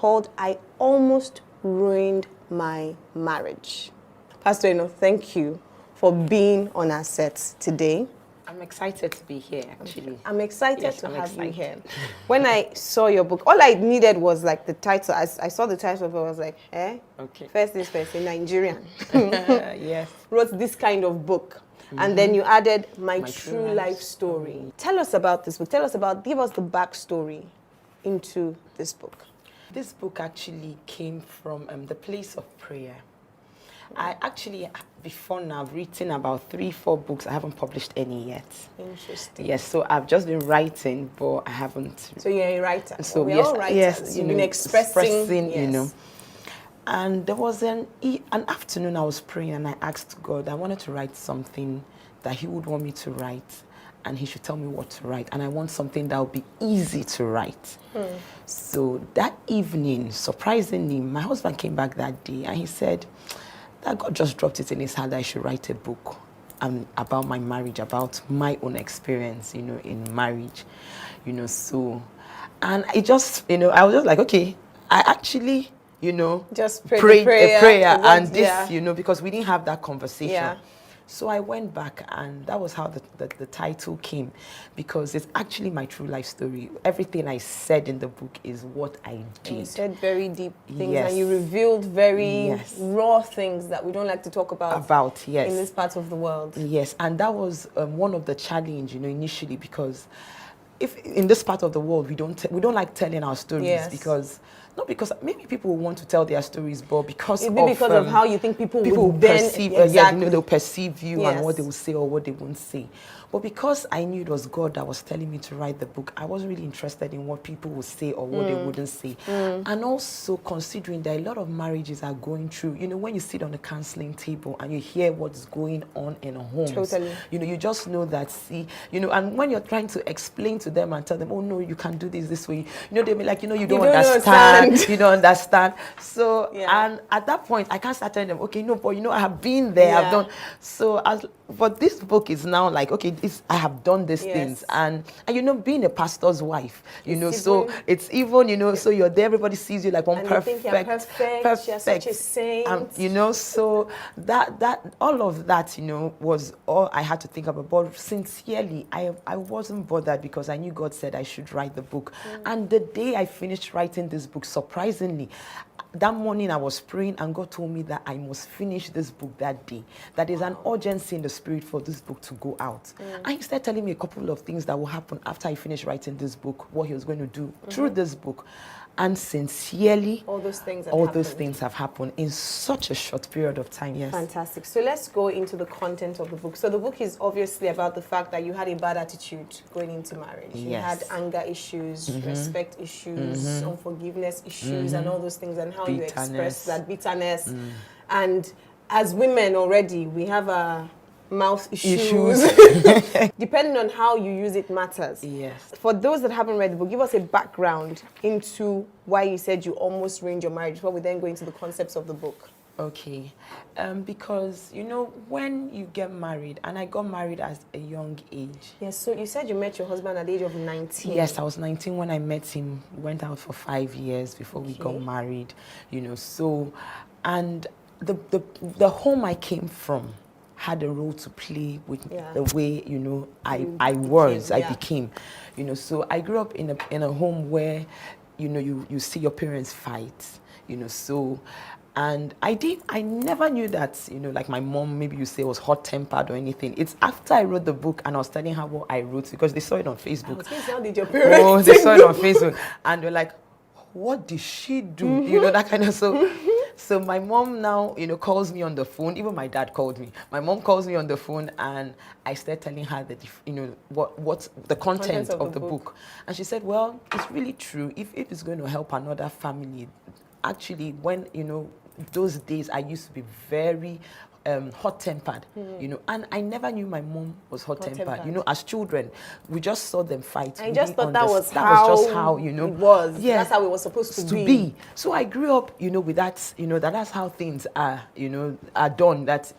called I Almost Ruined My Marriage. Pastor, thank you for being on our set today. I'm excited to be here, actually. I'm excited to have you here. When I saw your book, all I needed was like the title. I saw the title of it, I was like, Okay. First things first, a Nigerian. Yes. Wrote this kind of book. And then you added my true life story. Tell us about this book. Give us the backstory into this book. This book actually came from the place of prayer. I actually, before now, I've written about 3-4 books. I haven't published any yet. Interesting. Yes, so I've just been writing, but I haven't. So you're a writer. So we're yes, all writers. yes, You've been expressing, yes. And there was an afternoon I was praying and I asked God, I wanted to write something that He would want me to write, and He should tell me what to write. And I want something that would be easy to write. So that evening, surprisingly, my husband came back that day and he said that God just dropped it in his heart that I should write a book about my marriage, about my own experience, in marriage, so, and it just, I was just like, okay, I actually, just prayed a prayer and this, yeah. Because we didn't have that conversation. Yeah. So I went back, and that was how the title came, because it's actually my true life story. Everything I said in the book is what I did. You said very deep things, Yes. and you revealed very raw things that we don't like to talk about. Yes. In this part of the world. Yes, and that was one of the challenge, initially, because if in this part of the world we don't like telling our stories, because not because maybe people will want to tell their stories, but because of how you think people will perceive. exactly. They'll perceive you and what they will say or what they won't say. But because I knew it was God that was telling me to write the book, I wasn't really interested in what people would say or what they wouldn't say. And also considering that a lot of marriages are going through, when you sit on a counseling table and you hear what's going on in homes, totally. You just know that, and when you're trying to explain to them and tell them, oh no, you can do this way, they'll be like, you don't understand, you don't understand. So, and at that point, I can't start telling them, okay, no, but I have been there, I've done. So, but this book is now like, okay, I have done these things, and being a pastor's wife, so it's even, so you're there, everybody sees you like one and perfect, you're such a saint. So that all of that, was all I had to think about. But sincerely, I wasn't bothered, because I knew God said I should write the book. And the day I finished writing this book, surprisingly, that morning I was praying and God told me that I must finish this book that day. That there's an urgency in the spirit for this book to go out. And He started telling me a couple of things that will happen after I finished writing this book, what He was going to do through this book. And sincerely, all those things have happened in such a short period of time. Yes. Fantastic. So let's go into the content of the book. So the book is obviously about the fact that you had a bad attitude going into marriage. Yes. You had anger issues, respect issues, unforgiveness issues, and all those things, and how you express that bitterness. And as women already, we have a mouth issues. Depending on how you use it matters. Yes. For those that haven't read the book, give us a background into why you said you almost ruined your marriage before we then go into the concepts of the book. Okay. Because, when you get married, and I got married at a young age. Yes, so you said you met your husband at the age of 19. Yes, I was 19 when I met him. We went out for 5 years before we got married, so, and the home I came from had a role to play with the way, I became, so I grew up in a home where, you see your parents fight, so, and I never knew that, like my mom, maybe you say, was hot-tempered or anything. It's after I wrote the book and I was telling her what I wrote, because they saw it on Facebook. How did your parents? Oh, they saw it on Facebook, and they're like, what did she do? That kind of, so my mom now, calls me on the phone. Even my dad called me. My mom calls me on the phone, and I start telling her that, what's the content of the book. And she said, well, it's really true. If it's going to help another family, actually, when, those days I used to be very hot-tempered, and I never knew my mom was hot-tempered. As children, we just saw them fight. I just thought that was just how it was. Yeah, that's how it was supposed to be. So I grew up, with that, that's how things are, are done. That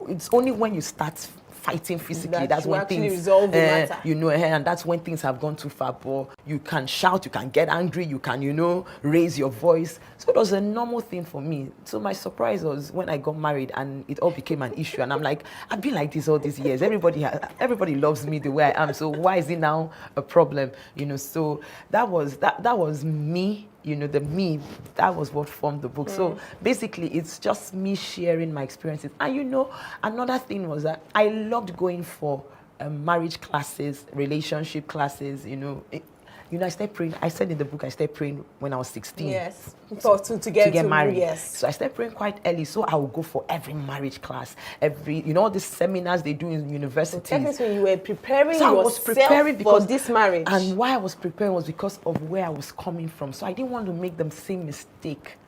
it's only when you start fighting physically. That that's you when actually things resolve the matter. you know, and that's when things have gone too far. But you can shout, you can get angry, you can, you know, raise your voice. So it was a normal thing for me. So my surprise was when I got married and it all became an issue. And I'm like, I've been like this all these years. Everybody loves me the way I am. So why is it now a problem? You know, so that was me. You know, the me, that was what formed the book. So basically, it's just me sharing my experiences. And you know, another thing was that I loved going for marriage classes, relationship classes, you know. I started praying. I said in the book, I started praying when I was 16. Yes. So to get married. Yes. So I started praying quite early. So I would go for every marriage class, all these seminars they do in universities. So technically, you were preparing I was preparing for this marriage. And why I was preparing was because of where I was coming from. So I didn't want to make the same mistake.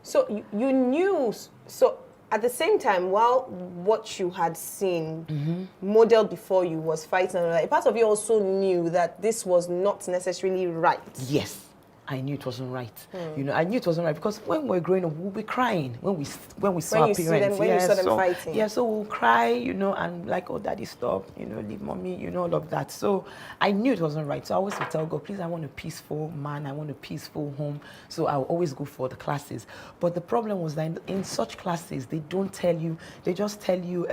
So you knew. So at the same time, while what you had seen modeled before you was fighting, a part of you also knew that this was not necessarily right. Yes, I knew it wasn't right. You know, I knew it wasn't right because when we were growing up, we'll be crying when we saw our parents. When you saw them fighting. Yeah, so we'll cry, you know, and like, oh, daddy, stop, you know, leave mommy, you know, all of that. So I knew it wasn't right. So I always would tell God, please, I want a peaceful man. I want a peaceful home. So I'll always go for the classes. But the problem was that in such classes, they don't tell you, they just tell you,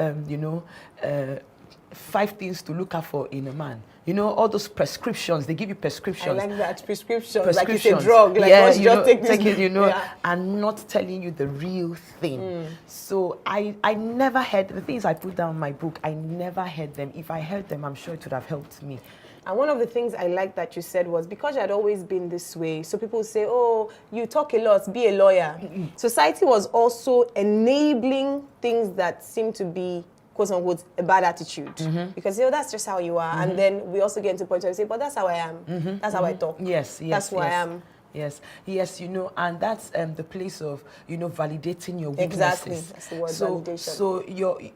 5 things to look out for in a man. You know, all those prescriptions, they give you prescriptions. I like that, prescriptions. Like it's a drug, like yeah, just take this. it, you know, and not telling you the real thing. So I never heard, the things I put down in my book, I never heard them. If I heard them, I'm sure it would have helped me. And one of the things I liked that you said was because you had always been this way, so people say, oh, you talk a lot, be a lawyer. Society was also enabling things that seem to be, quote unquote, a bad attitude. Because, that's just how you are. And then we also get into the point where we say, but that's how I am. That's how I talk. Yes. That's who I am. Yes, you know, and that's the place of, you know, validating your weaknesses. Exactly, that's the word, validation. So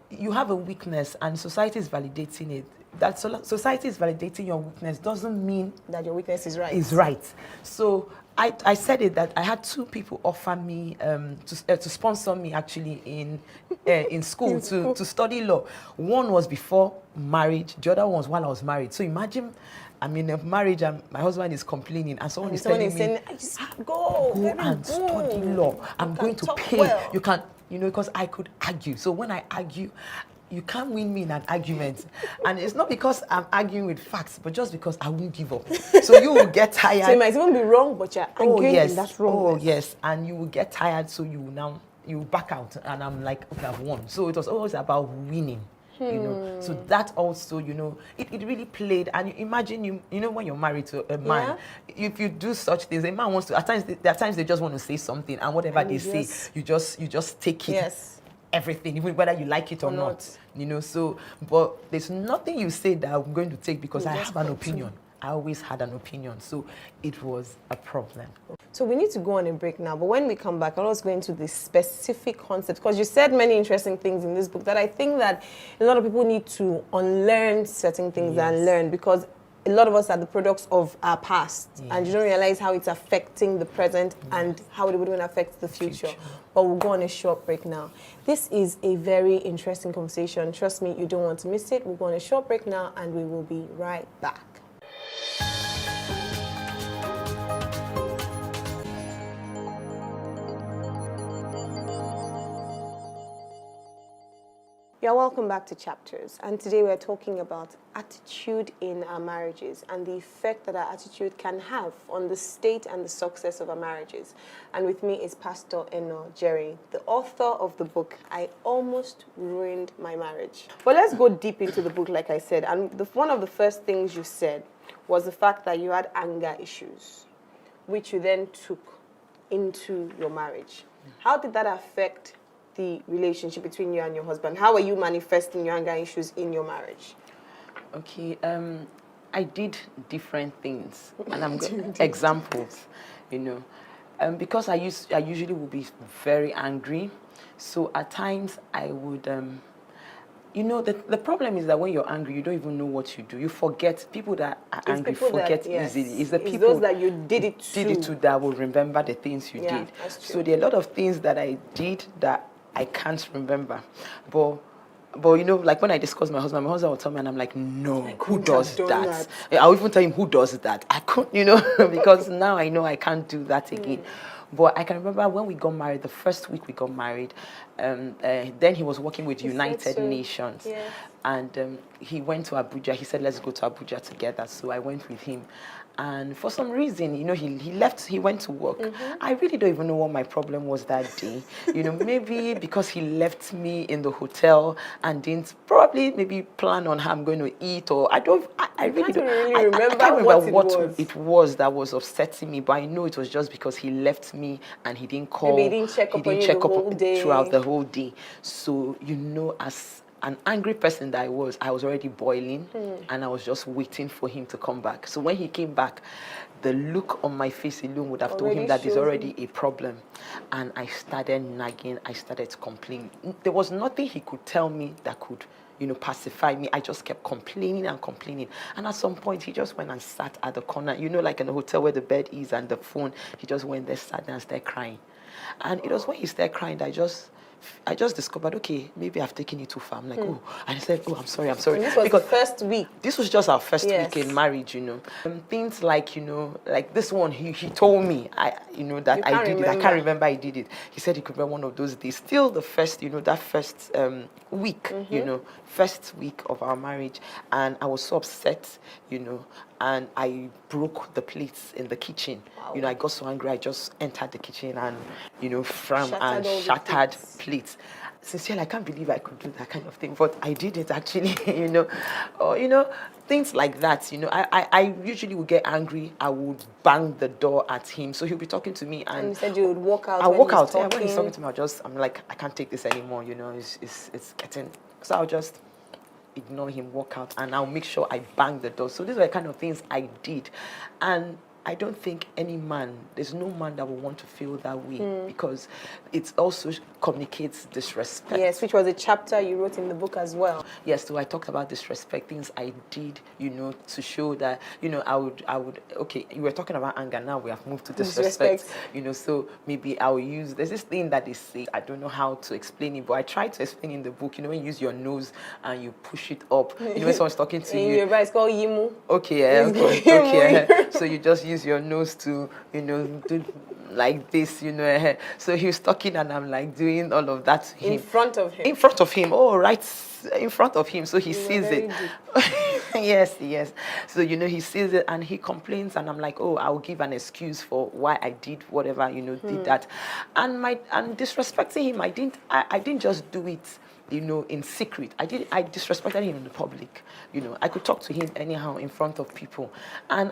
you have a weakness and society is validating it. That society is validating your weakness doesn't mean that your weakness is right. Is right. So I said it that I had 2 people offer me to sponsor me actually in school to study law. One was before marriage, the other one was while I was married. So imagine I'm in a marriage and my husband is complaining and someone is telling me, saying, just go and study law. I'm going to pay. Well. You can, you know, because I could argue. So when I argue, you can't win me in an argument. And it's not because I'm arguing with facts, but just because I won't give up. So you will get tired. So you might even be wrong, but you're arguing in that wrongness. Oh, yes. And you will get tired, so you back out. And I'm like, okay, I've won. So it was always about winning. You know, so that also, you know, it really played. And you imagine you know when you're married to a man, if you do such things, a man wants to. At times they just want to say something, and whatever they say, you just take it. Yes. Everything, even whether you like it or not. You know, so but there's nothing you say that I'm going to take because I have an opinion. I always had an opinion, so it was a problem. So we need to go on a break now, but when we come back, I'll also go into the specific concepts, because you said many interesting things in this book that I think that a lot of people need to unlearn certain things and learn, because a lot of us are the products of our past, and you don't realize how it's affecting the present and how it would even affect the future. But we'll go on a short break now. This is a very interesting conversation. Trust me, you don't want to miss it. We'll go on a short break now, and we will be right back. You're welcome back to Chapters, and today we're talking about attitude in our marriages and the effect that our attitude can have on the state and the success of our marriages. And with me is Pastor Jerry, the author of the book, I Almost Ruined My Marriage. Well, let's go deep into the book, like I said. And one of the first things you said was the fact that you had anger issues, which you then took into your marriage. How did that affect the relationship between you and your husband? How are you manifesting your anger issues in your marriage? Okay, I did different things, and I'm going examples, you know, because I usually would be very angry, so at times I would, you know, the problem is that when you're angry, you don't even know what you do. You forget. People that are angry forget easily. It's the people those that you did it to that will remember the things you did. That's true. So there are a lot of things that I did that I can't remember, but But you know, like when I discuss my husband will tell me, and I'm like, no, who does done that? I'll even tell him who does that. I couldn't, you know, because now I know I can't do that again. But I can remember when we got married, the first week we got married, then he was working with United Nations. Yeah. And he went to Abuja. He said, let's go to Abuja together. So I went with him. And for some reason, you know, he left, he went to work. I really don't even know what my problem was that day. You know, maybe because he left me in the hotel and didn't probably maybe plan on how I'm going to eat, or I really don't really remember I can't remember what it was that was upsetting me, but I know it was just because he left me and he didn't call. Maybe he didn't check up on you the whole day. Throughout the whole day. So, you know, as an angry person that I was already boiling, and I was just waiting for him to come back. So when he came back, the look on my face alone would have told him that there's already a problem. And I started nagging, I started complaining. There was nothing he could tell me that could, you know, pacify me. I just kept complaining and complaining. And at some point, he just went and sat at the corner, you know, like in a hotel where the bed is and the phone. He just went there, sat there and started crying. And it was when he started crying that I just discovered, okay, maybe I've taken it too far. I'm like, oh, and I said, oh, I'm sorry. And this was because the first week. This was just our first week in marriage, you know. Things like, you know, like this one, he told me, you know, that I did it. I can't remember I did it. He said he could remember one of those days. Still the first, you know, that first week, you know, first week of our marriage. And I was so upset, you know, and I broke the plates in the kitchen. Wow. You know, I got so angry, I just entered the kitchen and, you know, shattered plates. Sincerely, I can't believe I could do that kind of thing, but I did it actually, you know. Or, you know, things like that, you know. I usually would get angry, I would bang the door at him, so he'll be talking to me and... you said you would walk out. I'll walk out, yeah, when he's talking to me, I'm like, I can't take this anymore, you know, it's getting... So I'll just ignore him, walk out, and I'll make sure I bang the door. So these are the kind of things I did. And I don't think any man, there's no man that will want to feel that way, because it also communicates disrespect. Yes, which was a chapter you wrote in the book as well. Yes, so I talked about disrespect, things I did, you know, to show that, you know, I would, okay, you were talking about anger, now we have moved to disrespect. You know, so maybe I'll use, there's this thing that they say, I don't know how to explain it, but I tried to explain in the book, you know, when you use your nose and you push it up, you know, when someone's talking to you. It's called yimu. Okay, okay. So you just use your nose to, you know, do like this, you know. So he was talking and I'm like doing all of that to him. In front of him? In front of him, oh, right in front of him. So he sees it. Yes. So, you know, he sees it and he complains and I'm like, oh, I'll give an excuse for why I did whatever, you know, did that. And disrespecting him, I didn't just do it, you know, in secret. I disrespected him in the public. You know, I could talk to him anyhow in front of people. And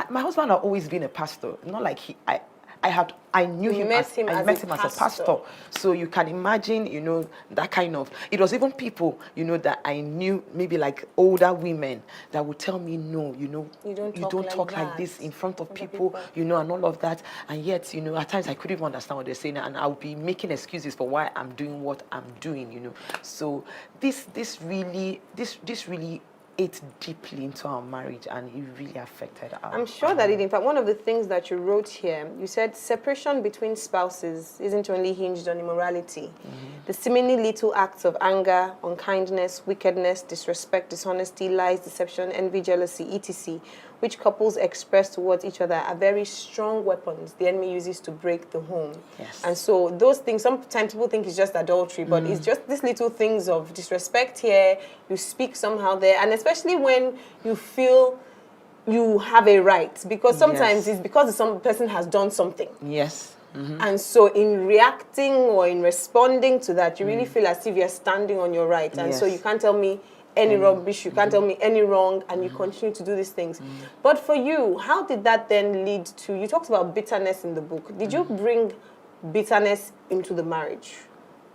my husband had always been a pastor. Not like I knew him as a pastor. So you can imagine, you know, that kind of, it was even people, you know, that I knew, maybe like older women that would tell me, no, you know, you don't talk like this in front of people, you know, and all of that. And yet, you know, at times I couldn't even understand what they're saying, and I'll be making excuses for why I'm doing what I'm doing, you know. So this really ate deeply into our marriage, and it really affected our... I'm sure that it, in fact, one of the things that you wrote here, you said separation between spouses isn't only hinged on immorality. The seemingly little acts of anger, unkindness, wickedness, disrespect, dishonesty, lies, deception, envy, jealousy, etc., which couples express towards each other are very strong weapons the enemy uses to break the home. Yes. And so those things, sometimes people think it's just adultery, but it's just these little things of disrespect here, you speak somehow there, and especially when you feel you have a right, because sometimes it's because some person has done something. Yes. And so in reacting or in responding to that, you really feel as if you're standing on your right. And so you can't tell me any rubbish, you can't tell me any wrong, and you continue to do these things. But for you, how did that then lead to, you talked about bitterness in the book. Did you bring bitterness into the marriage?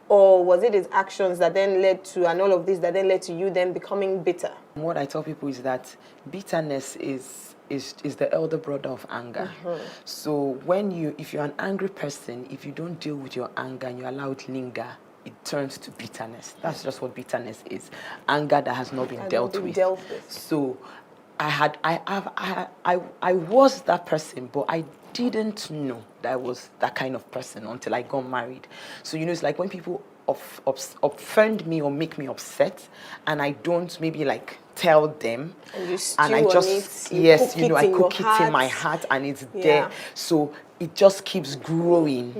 Or was it his actions that then led to, and all of this that then led to you then becoming bitter? What I tell people is that bitterness is the elder brother of anger. So if you're an angry person, if you don't deal with your anger and you allow it linger, it turns to bitterness. That's just what bitterness is. Anger that has not been dealt with. So I was that person, but I didn't know that I was that kind of person until I got married. So, it's like when people offend me or make me upset, and I don't maybe like tell them, And you stew and I on just, it, you yes, cook it I in cook your it in my heart. heart, and it's Yeah. there. So it just keeps growing,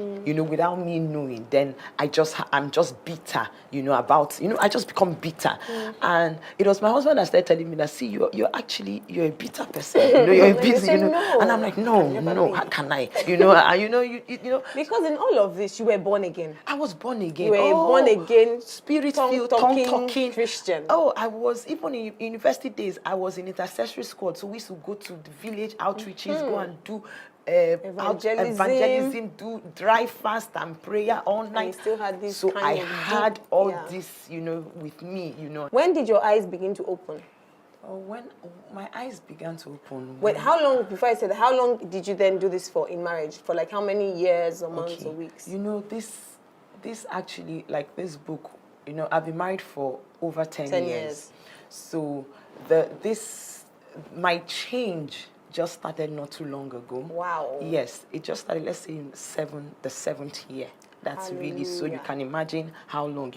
without me knowing. Then I'm just bitter, about, I just become bitter. And it was my husband that started telling me that, see, you're a bitter person, you're a And you busy, say, no, and I'm like, can no, never be. how can I, and you know. Because in all of this, you were born again. I was born again. You were born again, Spirit-filled, tongue-talking Christian. Oh, I was, even in university days, I was in intercessory squad. So we used to go to the village outreaches, go and do evangelism, do dry fast and prayer all night. And you still had this so kind I of had deep, all this, with me, When did your eyes begin to open? When my eyes began to open. Wait, how long, before I said, how long did you then do this for in marriage? For like how many years or months or weeks? This actually, like this book, I've been married for over 10 years. So my change just started not too long ago. Wow. Yes, it just started, let's say, in the 7th year. That's really, so you can imagine how long,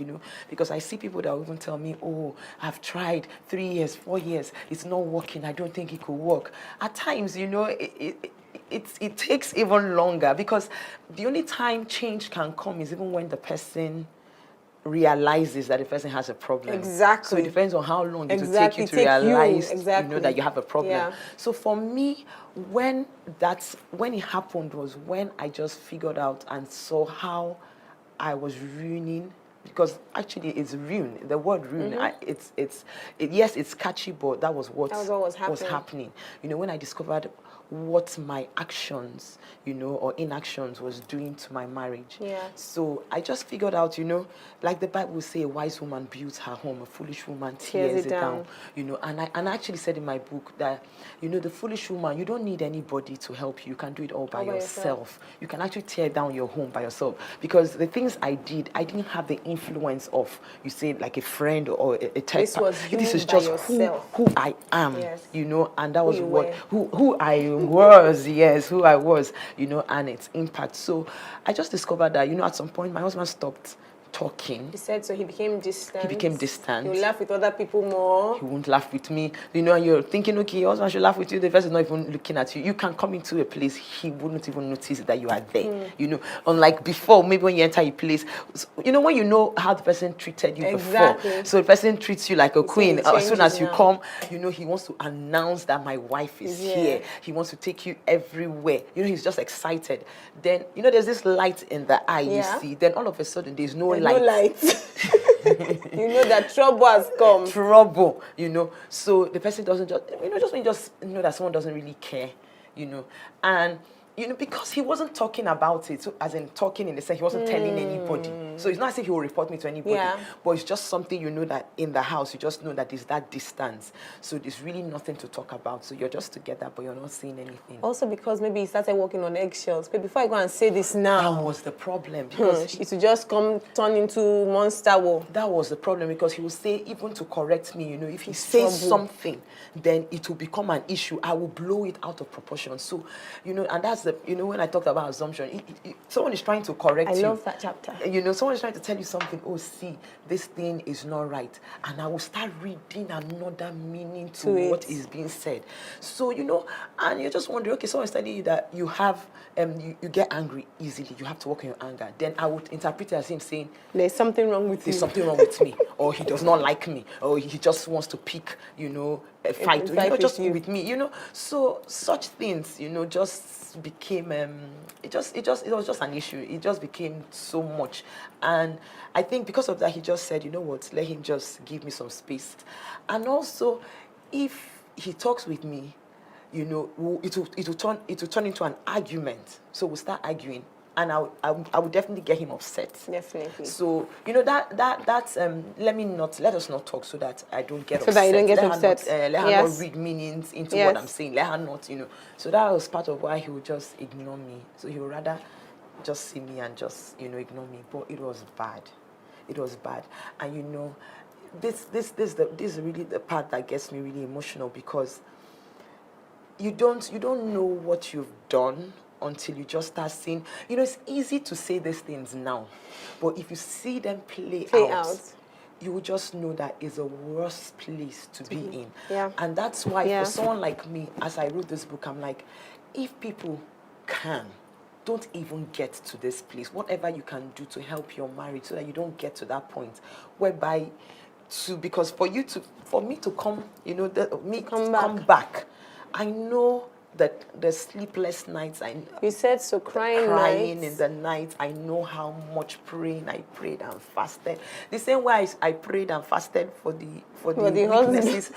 because I see people that will even tell me, oh, I've tried 3 years, 4 years, it's not working, I don't think it could work. At times, it takes even longer, because the only time change can come is even when the person realizes that the person has a problem. Exactly. So it depends on how long it will take you to realize that you have a problem. Yeah. So for me, when it happened was when I just figured out and saw how I was ruining, because actually it's ruin. The word ruin, yes, it's catchy, but that was what was happening. When I discovered what my actions, or inactions was doing to my marriage. Yeah. So I just figured out, like the Bible say, a wise woman builds her home, a foolish woman tears it down. And I actually said in my book that, the foolish woman, you don't need anybody to help you. You can do it all by yourself. You can actually tear down your home by yourself. Because the things I didn't have the influence of, you say, like a friend or a type. This is just who I am, and that was who I was, yes, who I was, and its impact. So I just discovered that, at some point my husband stopped talking. He said so he became distant. He became distant. He would laugh with other people more. He won't laugh with me. And you're thinking, okay, your husband should laugh with you. The person is not even looking at you. You can come into a place, he wouldn't even notice that you are there. Unlike before, maybe when you enter a place, when you know how the person treated you before. So the person treats you like a queen. As soon as you come, he wants to announce that my wife is here. He wants to take you everywhere. He's just excited. Then, there's this light in the eye, you see. Then all of a sudden, there's no light. No light. That trouble has come. Trouble, So the person doesn't just know that someone doesn't really care, and because he wasn't talking about it, so as in talking in the sense he wasn't telling anybody. So it's not as if he will report me to anybody, but it's just something that in the house you just know that there's that distance. So there's really nothing to talk about. So you're just together, but you're not saying anything. Also because maybe he started walking on eggshells. But before I go and say this now, that was the problem, because it would just turn into monster war. That was the problem, because he would say, even to correct me, if he says something, then it will become an issue. I will blow it out of proportion. So, and that's when I talked about assumption, someone is trying to correct you. I love that chapter. Someone is trying to tell you something. Oh, see, this thing is not right. And I will start reading another meaning to what is being said. So, and you're just wondering, okay, someone is telling you that you have, you get angry easily. You have to work on your anger. Then I would interpret it as him saying, there's something wrong with you. There's something wrong with me. Or he does not like me. Or he just wants to pick, a fight. Just with me. So such things, just became it was just an issue. It just became so much. And I think because of that, he just said, let him just give me some space. And also, if he talks with me, it will turn into an argument. So we'll start arguing. And I would definitely get him upset. Definitely. So that's let us not talk so that I don't get upset. So that you don't get upset. Let her not read meanings into what I'm saying. Let her not, So that was part of why he would just ignore me. So he would rather just see me and just ignore me. But it was bad. It was bad. And this is really the part that gets me really emotional, because you don't know what you've done until you just start seeing. It's easy to say these things now, but if you see them play out, you will just know that it's a worse place to be in. Yeah. And that's why for someone like me, as I wrote this book, I'm like, if people don't even get to this place, whatever you can do to help your marriage so that you don't get to that point whereby because for me to come, come back, I know that the sleepless nights, you said so, crying in the night. I know how much praying I prayed and fasted. The same way I prayed and fasted for the weaknesses,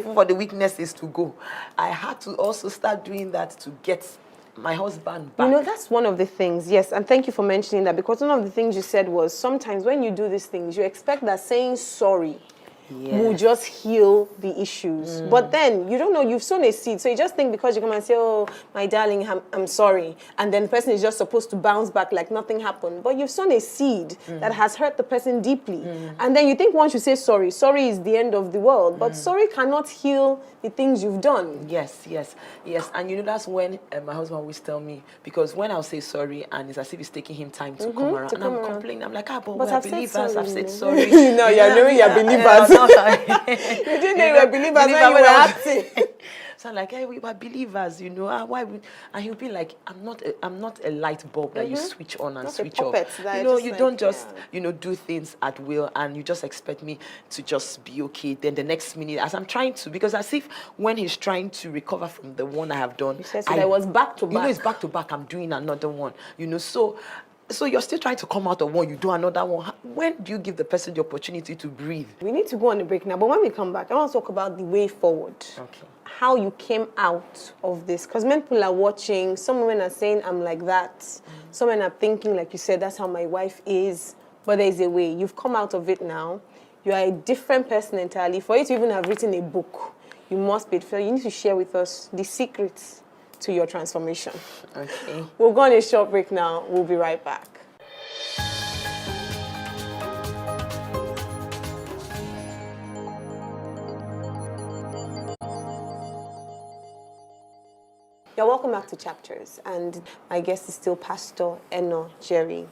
for the weaknesses to go. I had to also start doing that to get my husband back. That's one of the things, yes, and thank you for mentioning that, because one of the things you said was sometimes when you do these things, you expect that saying sorry will just heal the issues. But then, you don't know, you've sown a seed. So you just think because you come and say, oh, my darling, I'm sorry. And then the person is just supposed to bounce back like nothing happened. But you've sown a seed that has hurt the person deeply. And then you think once you say sorry, sorry is the end of the world. But sorry cannot heal the things you've done. Yes. And that's when my husband always tell me, because when I'll say sorry and it's as if it's taking him time to come around, and I'm complaining, I'm like, but we're believers, I've said sorry. No, you're knowing you're believers. You didn't know you were believers when you were acting. So I'm like, hey, we were believers, why would, and he'll be like, I'm not a light bulb that you switch on and not switch off. You don't just, do things at will and you just expect me to just be okay. Then the next minute, as I'm trying to, because as if when he's trying to recover from the one I have done, I was back to back. It's back to back. I'm doing another one, So you're still trying to come out of one, you do another one. When do you give the person the opportunity to breathe? We need to go on a break now, but when we come back, I want to talk about the way forward. Okay. How you came out of this. Because many people are watching, some women are saying, I'm like that. Some men are thinking, like you said, that's how my wife is. But there's a way. You've come out of it now. You are a different person entirely. For you to even have written a book, you must be. You need to share with us the secrets to your transformation. Okay. We'll go on a short break now. We'll be right back. You're welcome back to Chapters, and my guest is still Pastor Jerry.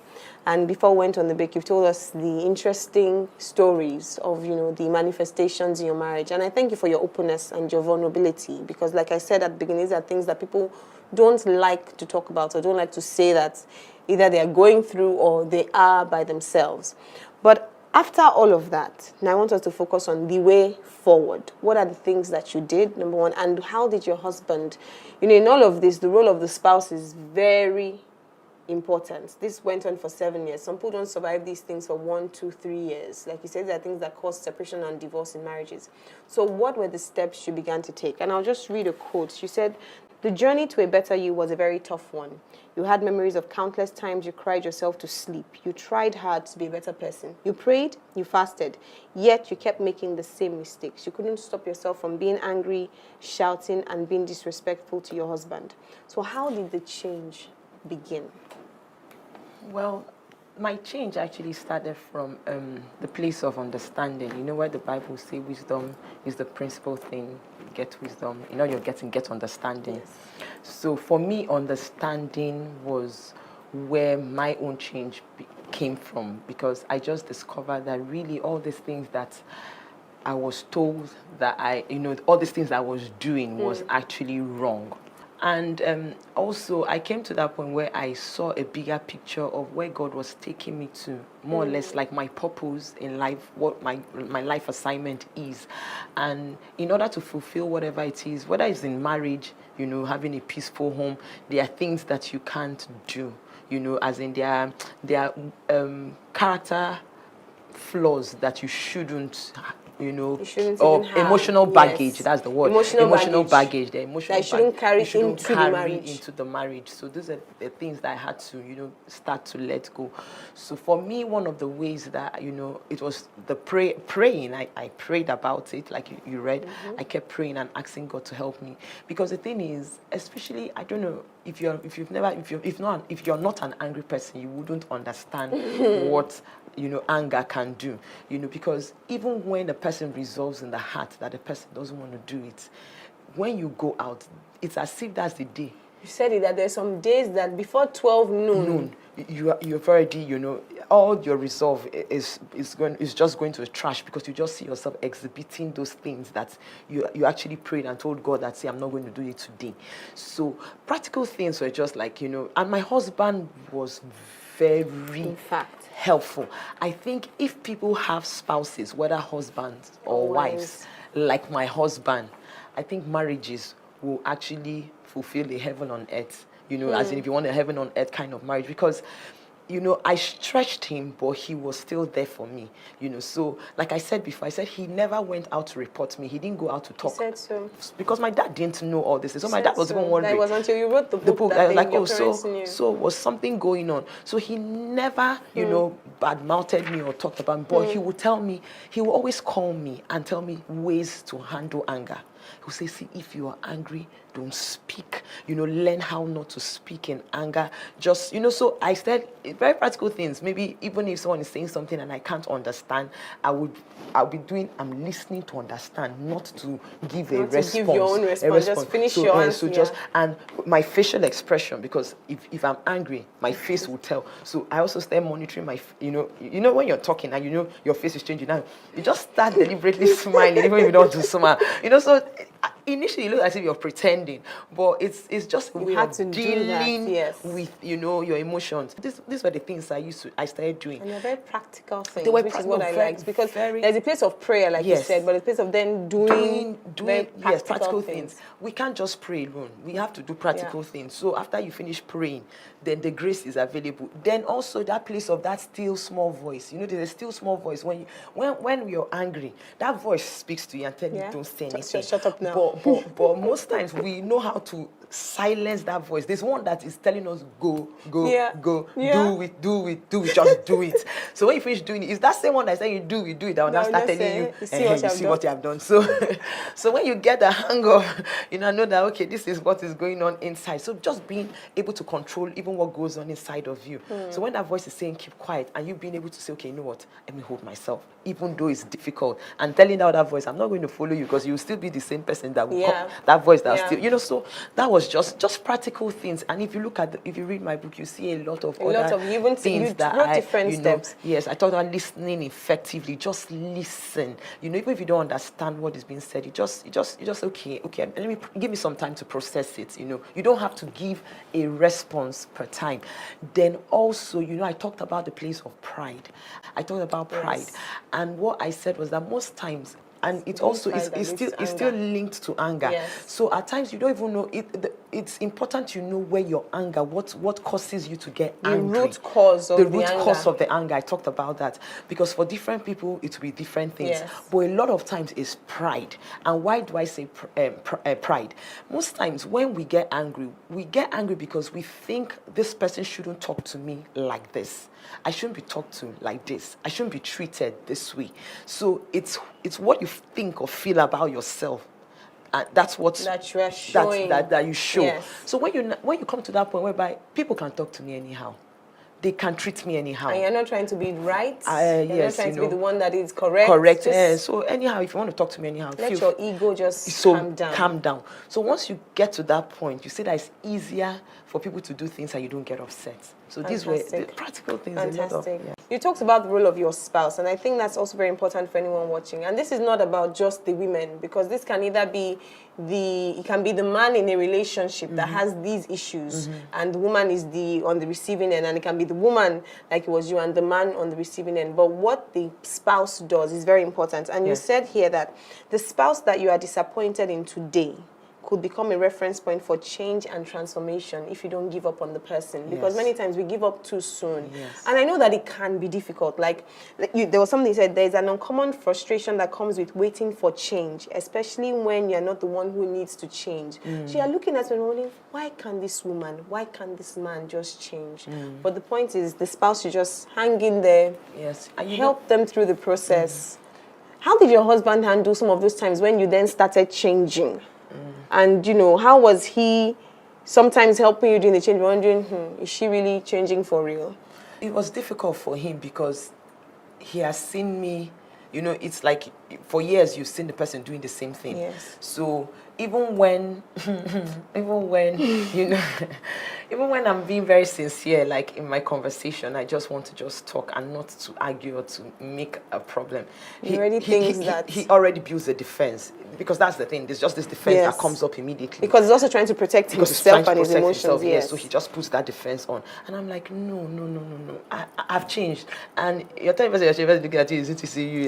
And before we went on the break, you've told us the interesting stories of, the manifestations in your marriage. And I thank you for your openness and your vulnerability, because like I said at the beginning, these are things that people don't like to talk about or don't like to say that either they are going through or they are by themselves. But after all of that, now I want us to focus on the way forward. What are the things that you did, number one, and how did your husband, in all of this, the role of the spouse is very important. This went on for 7 years. Some people don't survive these things for 1, 2, 3 years. Like you said, there are things that cause separation and divorce in marriages. So what were the steps you began to take? And I'll just read a quote. She said, the journey to a better you was a very tough one. You had memories of countless times you cried yourself to sleep. You tried hard to be a better person. You prayed, you fasted, yet you kept making the same mistakes. You couldn't stop yourself from being angry, shouting, and being disrespectful to your husband. So how did the change begin? Well, my change actually started from the place of understanding. Where the Bible says wisdom is the principal thing. Get wisdom. You're get understanding. Yes. So for me, understanding was where my own change came from, because I just discovered that really all these things that I was told that all these things I was doing was actually wrong. And also, I came to that point where I saw a bigger picture of where God was taking me to, more or less like my purpose in life, what my life assignment is. And in order to fulfill whatever it is, whether it's in marriage, having a peaceful home, there are things that you can't do, as in there are character flaws that you shouldn't or emotional baggage. Yes. That's the word. Emotional baggage. The emotional that shouldn't carry into the marriage. So these are the things that I had to, start to let go. So for me, one of the ways that, it was the praying. I prayed about it, like you read. I kept praying and asking God to help me, because the thing is, especially, I don't know if you're not an angry person, you wouldn't understand what anger can do, because even when the person resolves in the heart that the person doesn't want to do it, when you go out, it's as if that's the day. You said it, that there's some days that before 12 noon, you've already, all your resolve is just going to the trash, because you just see yourself exhibiting those things that you actually prayed and told God that, say, I'm not going to do it today. So practical things were just like, and my husband was very, in fact, helpful. I think if people have spouses, whether husbands or wives, like my husband, I think marriages will actually fulfill a heaven on earth, as in if you want a heaven on earth kind of marriage, because I stretched him, but he was still there for me, So, like I said before, I said he never went out to report me. He didn't go out to talk. He said so. Because my dad didn't know all this. So my dad was even wondering. That was until you wrote the book that I was like, your parents knew. So was something going on? So he never, bad-mouthed me or talked about me, but he would tell me, he would always call me and tell me ways to handle anger. He would say, see, if you are angry, don't speak. Learn how not to speak in anger. Just, so I said very practical things. Maybe even if someone is saying something and I can't understand, I'm listening to understand, not to give a response. To give your own response. Just finish your answer. And my facial expression, because if I'm angry, my face will tell. So I also start monitoring my, when you're talking and your face is changing now, you just start deliberately smiling, even if you don't do smile. So initially, it looks as if you're pretending, but it's just a way of dealing with your emotions. These were the things I started doing. And they're very practical things, which is what I liked, because there's a place of prayer, like you said, but a place of then doing practical things. We can't just pray alone. We have to do practical things. So after you finish praying, then the grace is available. Then also that place of that still small voice. There's a still small voice when you're angry. That voice speaks to you and tells you don't say anything. Shut up now. But most times we know how to silence that voice. There's one that is telling us go, do it, just do it. So when you finish doing it, it's that same one that's saying you do it, that will now start telling you, you see what you have done. So when you get the hang of, know that, okay, this is what is going on inside. So just being able to control even what goes on inside of you. So when that voice is saying keep quiet, and you being able to say, okay, you know what, let me hold myself, even though it's difficult, and telling that other voice, I'm not going to follow you, because you'll still be the same person that will come, that voice that still, so that was just practical things. And if you look at if you read my book, you see a lot of things that different steps. Yes, I talked about listening effectively. Just listen. Even if you don't understand what is being said, you just okay. Let me give me some time to process it. You don't have to give a response per time. Then also, I talked about the place of pride. I talked about pride, and what I said was that most times, and it also is still linked to anger. Yes. So at times you don't even know it. It's important you know where your anger, what causes you to get angry. The root cause of the anger. I talked about that, because for different people it will be different things. Yes. But a lot of times it's pride. And why do I say pride? Most times when we get angry because we think this person shouldn't talk to me like this. I shouldn't be talked to like this. I shouldn't be treated this way. So it's what you think or feel about yourself. That's what that you are showing. That you show. Yes. So when you come to that point whereby people can talk to me anyhow, they can treat me anyhow. And you're not trying to be right. You're not trying to be the one that is correct. Correct. So anyhow, if you want to talk to me anyhow, let your ego just calm down. So once you get to that point, you see that it's easier for people to do things and you don't get upset. So these were the practical things. Fantastic. You talked about the role of your spouse, and I think that's also very important for anyone watching. And this is not about just the women, because this can either be it can be the man in a relationship that has these issues, and the woman is on the receiving end, and it can be the woman, like it was you, and the man on the receiving end. But what the spouse does is very important. And you said here that the spouse that you are disappointed in today could become a reference point for change and transformation if you don't give up on the person. Because many times we give up too soon. Yes. And I know that it can be difficult. There was something you said, there's an uncommon frustration that comes with waiting for change, especially when you're not the one who needs to change. So you're looking at it and wondering, why can't this woman, why can't this man just change? But the point is, the spouse should just hang in there, and help them through the process. How did your husband handle some of those times when you then started changing? And, how was he sometimes helping you during the change, wondering, is she really changing for real? It was difficult for him because he has seen me You know, it's like for years you've seen the person doing the same thing. Yes. So even when, even when, you know, even when I'm being very sincere, like in my conversation, I just want to just talk and not to argue or to make a problem. He already thinks that... He already builds a defense, because that's the thing. There's just this defense that comes up immediately. Because he's also trying to protect himself and his emotions. Yes. So he just puts that defense on. And I'm like, no. I've changed. And you're telling me you're looking at you, is it to see you?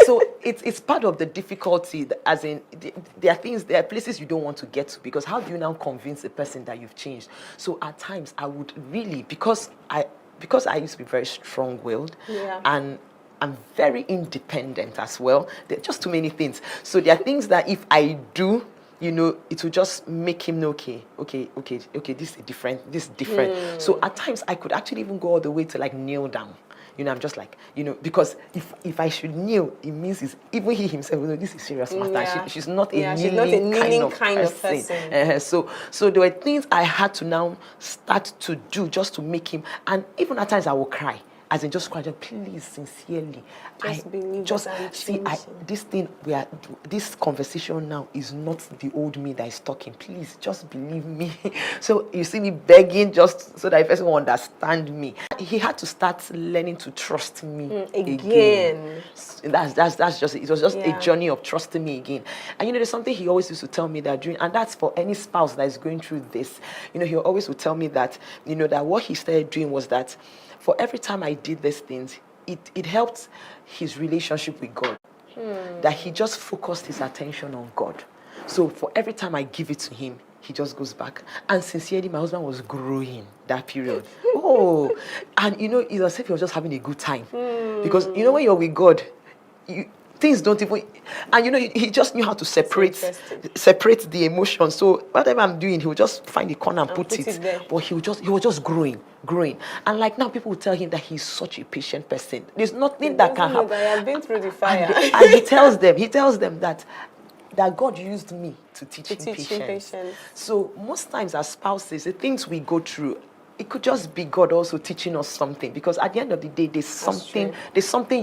So it's part of the difficulty, as in, there are places you don't want to get to, because how do you now convince a person that you've changed? So at times I would really, because I used to be very strong-willed, and I'm very independent as well. There are just too many things. So there are things that if I do, you know, it will just make him know, okay, this is different. So at times I could actually even go all the way to like kneel down. You know, I'm just like, you know, because if I should kneel, it means even he himself, you know, this is serious matter. Yeah. She's not a she's kneeling, not a kneeling kind of person. So there were things I had to now start to do just to make him, and even at times I will cry. As in, just cry, please, sincerely. This conversation now is not the old me that is talking. Please, just believe me. So you see me begging just so that the person will understand me. He had to start learning to trust me again. That's just it. Was just a journey of trusting me again. And you know, there's something he always used to tell me that during, and that's for any spouse that is going through this. You know, he always would tell me that, you know, that what he started doing was that, for every time I did these things, it helped his relationship with God. That he just focused his attention on God. So for every time I give it to him, he just goes back. And sincerely, my husband was growing that period. And you know, it's as if he was just having a good time. Because you know, when you're with God, things don't even, and you know, he just knew how to separate the emotions. So whatever I'm doing, he would just find the corner and put it there. But he was just growing. And like now, people will tell him that he's such a patient person. There's nothing that can happen. I have been through the fire. And he tells them that God used me to teach him patience. So most times as spouses, the things we go through, it could just be God also teaching us something, because at the end of the day, there's something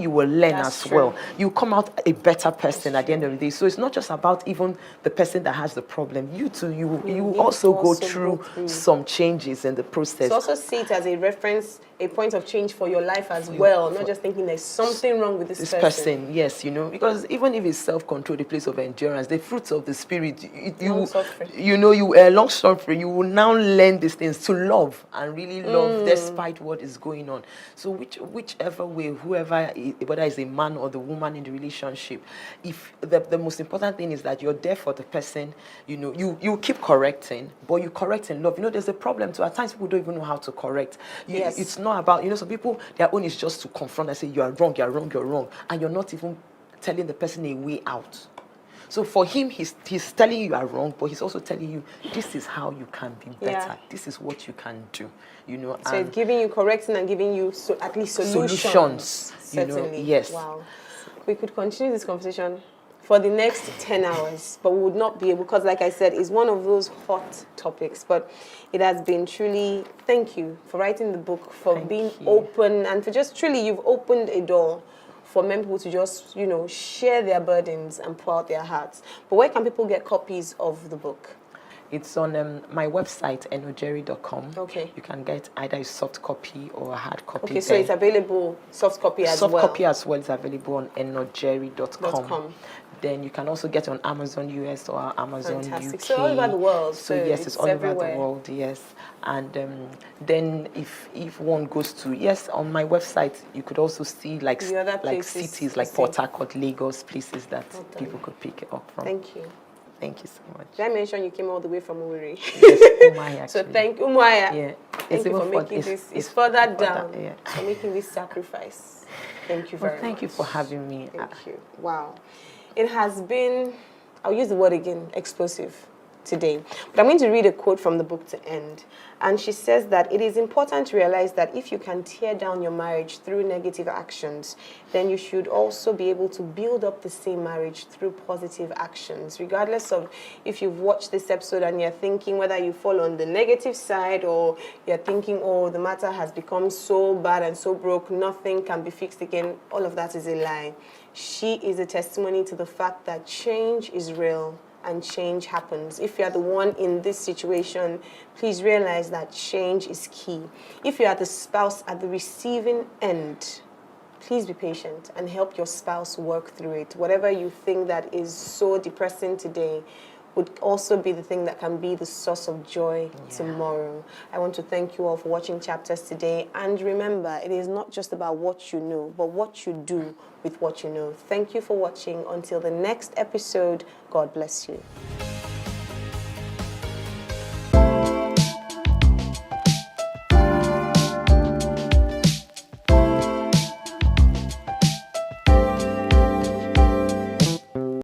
you will learn as well. You come out a better person at the end of the day. So it's not just about even the person that has the problem. You too, you also go through some changes in the process. So also see it as a reference, a point of change for your life as well. Not just thinking there's something wrong with this person. Yes, you know, because even if it's self-control, the place of endurance, the fruits of the spirit, you are long suffering. You will now learn these things to love and really love despite what is going on. So whichever way, whoever, whether it's a man or the woman in the relationship, if the most important thing is that you're there for the person, you know, you keep correcting, but you correct in love. You know, there's a problem too. At times people don't even know how to correct. It's not about, you know, some people, their own is just to confront and say, you are wrong, and you're not even telling the person a way out. So for him, he's telling you are wrong, but he's also telling you, this is how you can be better. This is what you can do, you know. So it's giving you, correcting and giving you at least solutions. Certainly. You know, yes. Wow. We could continue this conversation for the next 10 hours, but we would not be able, because like I said, it's one of those hot topics. But it has been truly, thank you for writing the book, for being open, and for just truly, you've opened a door for many people to just, you know, share their burdens and pour out their hearts. But where can people get copies of the book? It's on my website, enojerry.com. Okay. You can get either a soft copy or a hard copy. Okay, so it's available, soft copy as well? Soft copy as well is available on enojerry.com. Then you can also get on Amazon US or Amazon UK. So all over the world. So yes, it's all everywhere. Over the world, yes. And then if one goes to, on my website, you could also see like cities like Port Harcourt, Lagos, places that people could pick it up from. Thank you. Thank you so much. Did I mention you came all the way from Uwiri? Yes, Umuahia. So thank you, Umuahia. Yeah. Thank you for making this. It's further down. For making this sacrifice. Thank you very much. Thank you for having me. Thank you. Wow. It has been, I'll use the word again, explosive. today. But I'm going to read a quote from the book to end. And she says that it is important to realize that if you can tear down your marriage through negative actions, then you should also be able to build up the same marriage through positive actions. Regardless of if you've watched this episode and you're thinking whether you fall on the negative side or you're thinking, oh, the matter has become so bad and so broke, nothing can be fixed again, all of that is a lie. She is a testimony to the fact that change is real and change happens. If you're the one in this situation, please realize that change is key. If you are the spouse at the receiving end, please be patient and help your spouse work through it. Whatever you think that is so depressing today would also be the thing that can be the source of joy tomorrow. I want to thank you all for watching Chapters today. And remember, it is not just about what you know, but what you do with what you know. Thank you for watching. Until the next episode, God bless you.